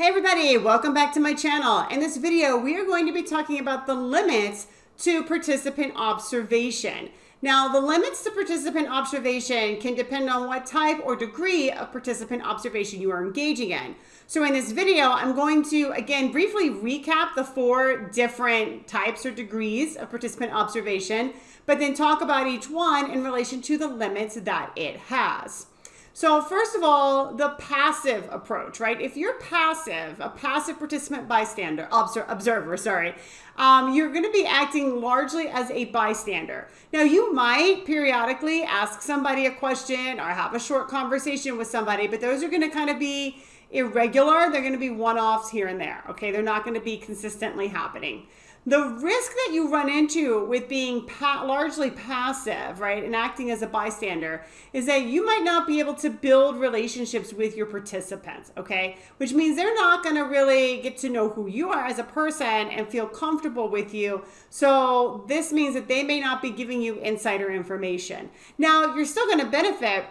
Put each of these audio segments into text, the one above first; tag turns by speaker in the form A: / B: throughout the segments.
A: Hey everybody, welcome back to my channel. In this video, we are going to be talking about the limits to participant observation. Now, the limits to participant observation can depend on what type or degree of participant observation you are engaging in. So in this video, I'm going to, again, briefly recap the 4 different types or degrees of participant observation, but then talk about each one in relation to the limits that it has. So first of all, the passive approach, right? If you're passive, a passive participant bystander, observer, you're going to be acting largely as a bystander. Now, you might periodically ask somebody a question or have a short conversation with somebody, but those are going to kind of be irregular. They're going to be one-offs here and there, okay? They're not going to be consistently happening. The risk that you run into with being largely passive, right, and acting as a bystander is that you might not be able to build relationships with your participants, okay? Which means they're not going to really get to know who you are as a person and feel comfortable with you. So this means that they may not be giving you insider information. Now, you're still going to benefit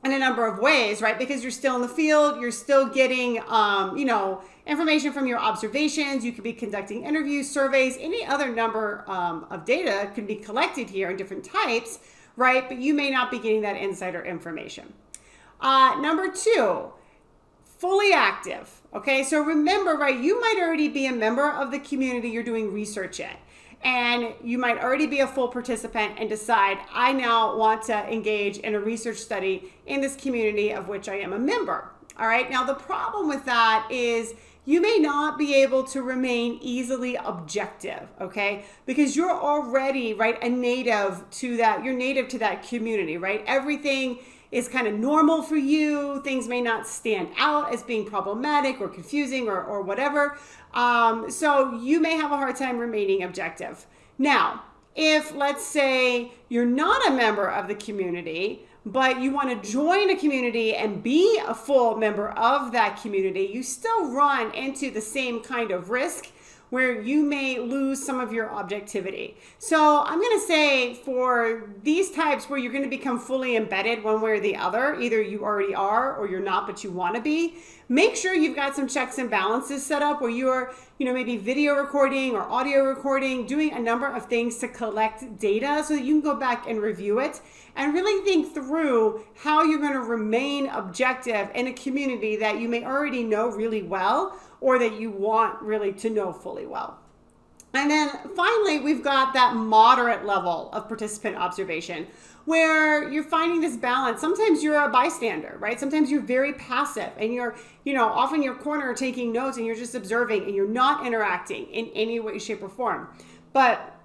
A: in a number of ways, right? Because you're still in the field, you're still getting, information from your observations. You could be conducting interviews, surveys, any other number of data can be collected here in different types, right? But you may not be getting that insider information. Number 2, fully active. Okay, so remember, right, you might already be a member of the community you're doing research in. And you might already be a full participant and decide, I now want to engage in a research study in this community of which I am a member. All right, now the problem with that is you may not be able to remain easily objective, okay? Because you're already, right, you're native to that community, right? Everything is kind of normal for you. Things may not stand out as being problematic or confusing or whatever. So you may have a hard time remaining objective. Now, if let's say you're not a member of the community, but you want to join a community and be a full member of that community, you still run into the same kind of risk where you may lose some of your objectivity. So I'm going to say for these types where you're going to become fully embedded one way or the other, either you already are or you're not, but you want to be, make sure you've got some checks and balances set up where you're, maybe video recording or audio recording, doing a number of things to collect data so that you can go back and review it and really think through how you're going to remain objective in a community that you may already know really well or that you want really to know fully well. And then finally, we've got that moderate level of participant observation where you're finding this balance. Sometimes you're a bystander, right? Sometimes you're very passive and you're, off in your corner taking notes and you're just observing and you're not interacting in any way, shape, or form. But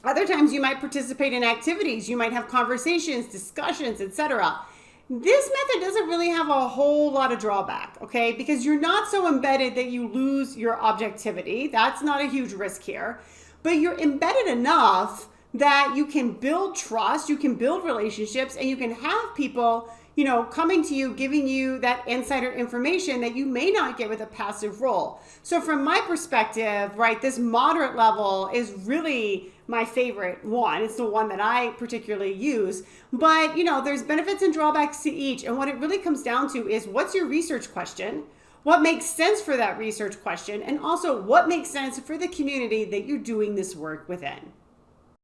A: other times you might participate in activities, you might have conversations, discussions, etc. This method doesn't really have a whole lot of drawback, okay? Because you're not so embedded that you lose your objectivity. That's not a huge risk here. But you're embedded enough that you can build trust, you can build relationships, and you can have people, coming to you, giving you that insider information that you may not get with a passive role. So from my perspective, right, this moderate level is really my favorite one. It's the one that I particularly use. But, there's benefits and drawbacks to each. And what it really comes down to is what's your research question? What makes sense for that research question? And also what makes sense for the community that you're doing this work within?